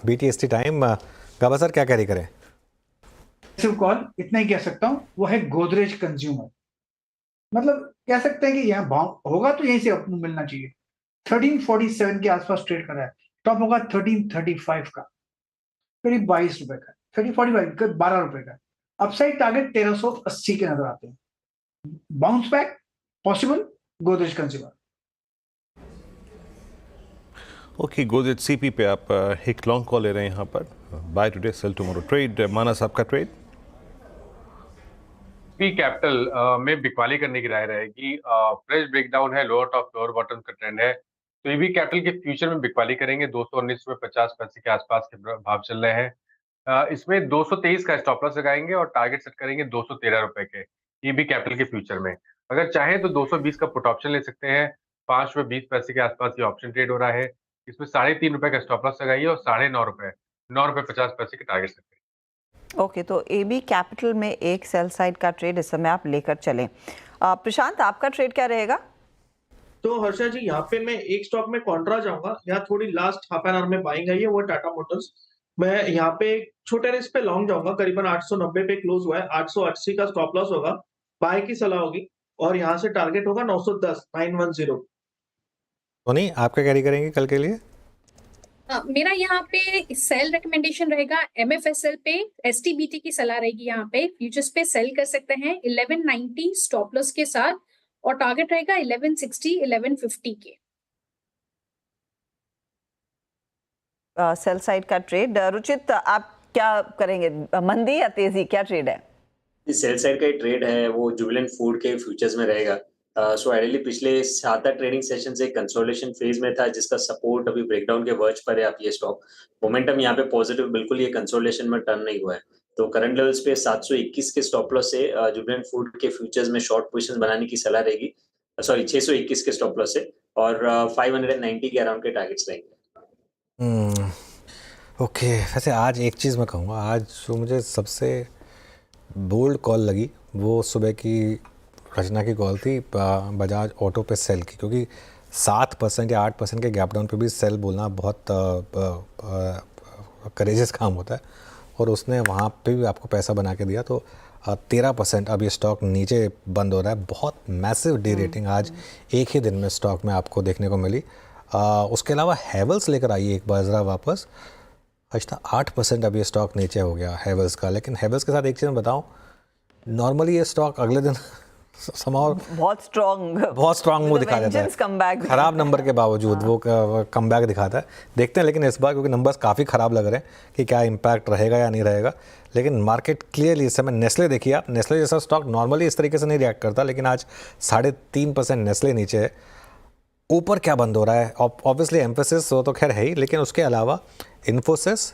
BTST time. गाबा sir क्या carry करें? सिर्फ कॉल इतना ही कह सकता हूँ, वो है गोदरेज कंज्यूमर। मतलब कह सकते हैं कि यहाँ बाउंड होगा तो यहीं से आपको मिलना चाहिए। 1347 के आसपास ट्रेड कर रहा है, टॉप होगा 1335 का, करीब 22 रुपए का, 1345 करीब 12 रुपए का। अपसाइड टारगेट 1380 के नजर आते हैं। Bounce back possible, Godrej consumer. Okay, Godrej CP पे आप एक लॉन्ग कॉल ले रहे हैं यहाँ पर। Buy today sell tomorrow trade. Manas आपका ट्रेड? पी कैपिटल में बिकवाली करने की राय रहेगी। फ्रेश ब्रेकडाउन है, लोअर टॉप लोअर बॉटम का ट्रेंड है, तो ईवी कैपिटल के फ्यूचर में बिकवाली करेंगे। 219.50 के आसपास के भाव चल रहे हैं। इसमें 223 का स्टॉप लॉस लगाएंगे और टारगेट सेट करेंगे 213 रुपए के ईबी कैपिटल के फ्यूचर में। अगर चाहें तो 220 का पुट ऑप्शन ले सकते हैं। 5 रुपए 20 पैसे के आसपास ये ऑप्शन ट्रेड हो रहा है। इसमें 3.5 रुपए का स्टॉप लॉस लगाइए और 9.50 के टारगेट सेट करिए। ओके, तो AB कैपिटल में एक सेल साइड का ट्रेड इस समय आप लेकर चलें। प्रशांत, आपका ट्रेड क्या रहेगा? तो हर्षा जी, यहाँ पे मैं एक स्टॉक में कॉन्ट्रा जाऊंगा। यहाँ थोड़ी लास्ट हाफ एन आवर में बाइंग आई है, वो टाटा मोटर्स। मैं यहाँ पे छोटे रिस्क पे लॉन्ग जाऊंगा, करीबन 890 पे क्लोज हुआ है, 880 का स्टॉप लॉस होगा, बाय की सलाह होगी और यहाँ से टारगेट होगा 910 तो नहीं, आप क्या कैरी करेंगे कल के लिए? मेरा यहाँ पे सेल रिकमेंडेशन रहेगा MFSL पे। STBT की सलाह रहेगी। यहाँ पे फ्यूचर्स पे सेल कर सकते हैं 1190 स्टॉप लॉस के साथ और टारगेट रहेगा 1160 1150 के। सेल साइड का ट्रेड। रुचित, आप क्या करेंगे, मंदी या तेजी, क्या ट्रेड है? सेल साइड का ट्रेड है वो जुबिलेंट फूड के फ्यूचर्स में रहेगा। सो आइडियली पिछले 7 ट्रेडिंग सेशन से कंसोलिडेशन फेज में था, जिसका सपोर्ट अभी ब्रेकडाउन के वर्ज पर है। आप ये स्टॉक मोमेंटम यहाँ पे पॉजिटिव, बिल्कुल ये कंसोलिडेशन में टर्न नहीं हुआ है। तो करंट लेवल्स पे 721 के स्टॉप लॉस से जुबिलेंट फूड के फ्यूचर्स में शॉर्ट पोजीशंस बनाने की सलाह रहेगी। सॉरी, 621 के स्टॉप लॉस से और 590 के अराउंड के टारगेट्स रहेंगे। ओके, वैसे आज एक चीज़ मैं कहूँगा, आज जो मुझे सबसे बोल्ड कॉल लगी वो सुबह की रचना की कॉल थी बजाज ऑटो पे सेल की, क्योंकि 7% या 8% के गैप डाउन पे भी सेल बोलना बहुत करेजियस काम होता है, और उसने वहाँ पे भी आपको पैसा बना के दिया। तो 13% अब ये स्टॉक नीचे बंद हो रहा है। बहुत मैसिव डी रेटिंग आज एक ही दिन में स्टॉक में आपको देखने को मिली। उसके अलावा हैवेल्स लेकर आइए एक बार ज़रा वापस। अच्छा, 8% अब ये स्टॉक नीचे हो गया हैवेल्स का। लेकिन हैवेल्स के साथ एक चीज़ मैं बताऊँ, नॉर्मली ये स्टॉक अगले दिन बहुत स्ट्रॉन्ग मुंह दिखा देता है। खराब नंबर के बावजूद वो कमबैक दिखाता है। देखते हैं लेकिन इस बार, क्योंकि नंबर्स काफ़ी ख़राब लग रहे हैं, कि क्या इम्पैक्ट रहेगा या नहीं रहेगा। लेकिन मार्केट क्लियरली इस समय, नेस्ले देखिए आप, नेस्ले जैसा स्टॉक नॉर्मली इस तरीके से नहीं रिएक्ट करता, लेकिन आज 3.5% नेस्ले नीचे है। ऊपर क्या बंद हो रहा है? ऑब्वियसली एम्फेसिस वो तो खैर है ही, लेकिन उसके अलावा इन्फोसिस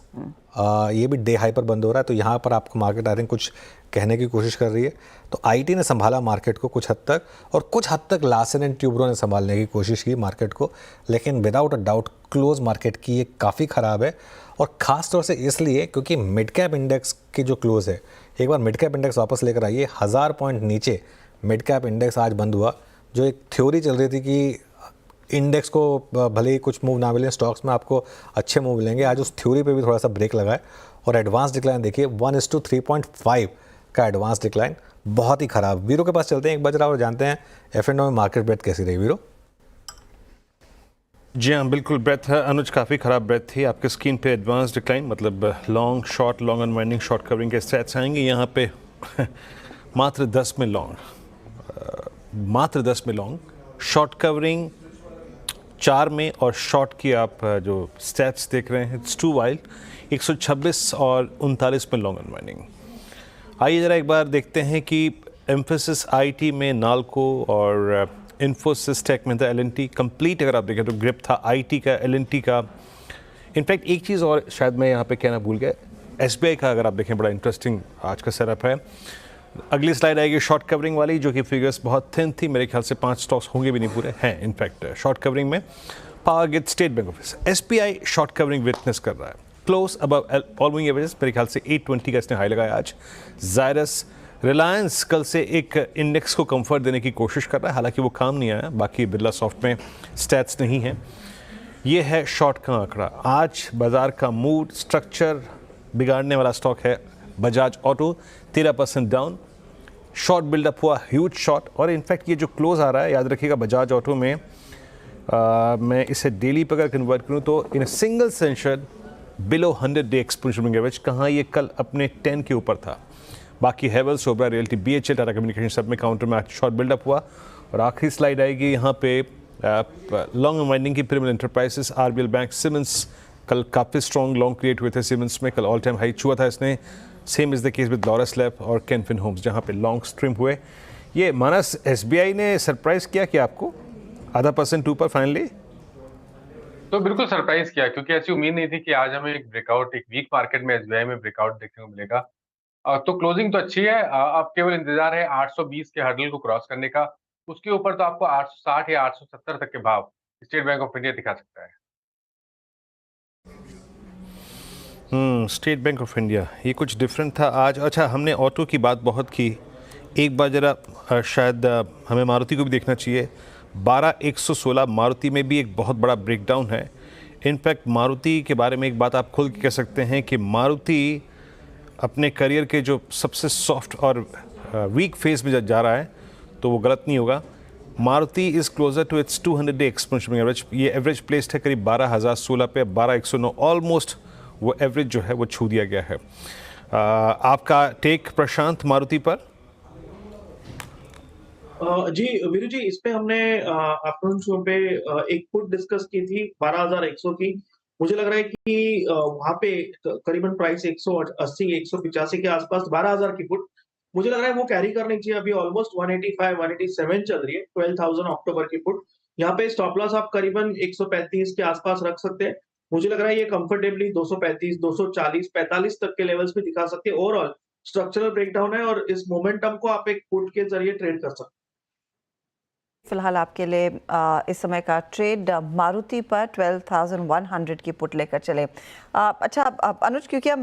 ये भी डे हाई पर बंद हो रहा है। तो यहाँ पर आपको मार्केट आई थिंक कुछ कहने की कोशिश कर रही है। तो IT ने संभाला मार्केट को कुछ हद तक, और कुछ हद तक लार्सन एंड ट्यूब्रो ने संभालने की कोशिश की मार्केट को। लेकिन without a doubt close market की ये काफ़ी ख़राब है, और ख़ास तौर से इसलिए क्योंकि मिड कैप इंडेक्स की जो क्लोज है, एक बार मिड कैप इंडेक्स वापस लेकर आइए। 1000 पॉइंट नीचे मिड कैप इंडेक्स आज बंद हुआ। जो एक थ्योरी चल रही थी कि इंडेक्स को भले ही कुछ मूव ना मिले, स्टॉक्स में आपको अच्छे मूव मिलेंगे, आज उस थ्योरी पे भी थोड़ा सा ब्रेक लगा है। और एडवांस डिक्लाइन देखिए, 1:3.5 का एडवांस डिक्लाइन, बहुत ही ख़राब। वीरो के पास चलते हैं एक बार और जानते हैं F&O में मार्केट ब्रेथ कैसी रही। वीरो? जी हाँ, बिल्कुल ब्रेथ है अनुज, काफ़ी ख़राब ब्रेथ थी। आपके स्क्रीन पे एडवांस डिक्लाइन मतलब long short, long unwinding, short covering के स्टैट्स आएंगे यहाँ पे। मात्र 10 में लॉन्ग, मात्र 10 में लॉन्ग, शॉर्ट कवरिंग 4 में, और शॉर्ट की आप जो स्टैट्स देख रहे हैं, इट्स टू वाइल्ड। 126 और 39 में लॉन्ग अनवाइंडिंग। आइए ज़रा एक बार देखते हैं कि एम्फेसिस IT में नाल्को और इन्फोसिस टेक में था LNT कंप्लीट। अगर आप देखें तो ग्रिप था IT का, LNT का। इनफैक्ट एक चीज़ और शायद मैं यहाँ पे कहना भूल गया, SBI का अगर आप देखें बड़ा इंटरेस्टिंग आज का सेटअप है। अगली स्लाइड आएगी शॉर्ट कवरिंग वाली, जो कि फिगर्स बहुत थिन थी, मेरे ख्याल से 5 स्टॉक्स होंगे भी नहीं पूरे हैं इनफैक्ट शॉर्ट कवरिंग में। Power grid, state bank of SBI short covering witness कर रहा है, close above all moving averages. मेरे ख्याल से 820 का इसने हाई लगाया आज। जायरस, रिलायंस कल से एक इंडेक्स को कंफर्ट देने की कोशिश कर रहा है, हालांकि वो काम नहीं आया। बाकी बिरला सॉफ्ट में स्टैट्स नहीं है। ये है शॉर्ट का आंकड़ा। आज बाजार का मूड स्ट्रक्चर बिगाड़ने वाला स्टॉक है Bajaj auto, 13% down. Short buildup हुआ, ह्यूज शॉर्ट, और इनफैक्ट ये जो क्लोज आ रहा है, याद रखिएगा बजाज ऑटो में मैं इसे डेली पर अगर कन्वर्ट करूँ तो in single session below 100 day exponential moving average, कहाँ ये कल अपने 10 के ऊपर था। बाकी हेवल्स, सोब्रा रियल्टी, BHL, टाटा कम्युनिकेशन सब में काउंटर में शॉर्ट बिल्डअप हुआ। और आखिरी स्लाइड आएगी यहाँ पे लॉन्ग वाइंडिंग की pyramid enterprises, RBL bank, Siemens, कल काफ़ी स्ट्रॉन्ग लॉन्ग क्रिएट हुए थे सिमेंस में, कल ऑल टाइम हाई छुआ था इसने। Same is the case with Laurus lab और कैनफिन होम्स, जहाँ पे लॉन्ग स्ट्रिम हुए। ये मानस SBI ने सरप्राइज किया कि आपको 0.5% ऊपर फाइनली? तो बिल्कुल सरप्राइज किया, क्योंकि ऐसी उम्मीद नहीं थी कि आज हमें एक ब्रेकआउट, एक वीक मार्केट में SBI में ब्रेकआउट देखने को मिलेगा। तो क्लोजिंग तो अच्छी है। अब केवल इंतजार है 820 के हर्डल को क्रॉस करने का। उसके ऊपर तो आपको 860 या 870 तक के भाव स्टेट बैंक ऑफ इंडिया दिखा सकता है। स्टेट बैंक ऑफ इंडिया ये कुछ डिफरेंट था आज। अच्छा, हमने ऑटो की बात बहुत की, एक बार ज़रा शायद हमें मारुति को भी देखना चाहिए। 12116 मारुति में भी एक बहुत बड़ा ब्रेकडाउन है। इनफैक्ट मारुति के बारे में एक बात आप खुल के कह सकते हैं कि मारुति अपने करियर के जो सबसे सॉफ्ट और वीक फेज में जा रहा है, तो वो गलत नहीं होगा। Maruti is closer to its 200 day exponential average. ये एवरेज प्लेस्ड है करीब 12016 पे, 12109 ऑलमोस्ट वो एवरेज जो है वो छू दिया गया है। आपका टेक प्रशांत मारुति पर? जी वीरू जी, इस पे हमने आफ्टरनून शो पे एक पुट डिस्कस की थी 12,100 की। मुझे लग रहा है कि वहां पे करीबन प्राइस 180 185 के आसपास 12,000 की पुट मुझे लग रहा है वो कैरी करनी चाहिए। अभी ऑलमोस्ट 185 187 चल रही है 12,000 अक्टूबर की पुट। यहाँ पे स्टॉप लॉस आप करीबन 135 के आसपास रख सकते हैं। मुझे लग रहा है ये कंफर्टेबली 235 240 45 तक के लेवल्स पे दिखा सकते हैं। ओवरऑल स्ट्रक्चरल ब्रेकडाउन है और इस मोमेंटम को आप एक पुट के जरिए ट्रेड कर सकते हैं। फिलहाल आपके लिए इस समय का ट्रेड मारुति पर 12,100 की पुट लेकर चले। अच्छा अनुज, क्योंकि हम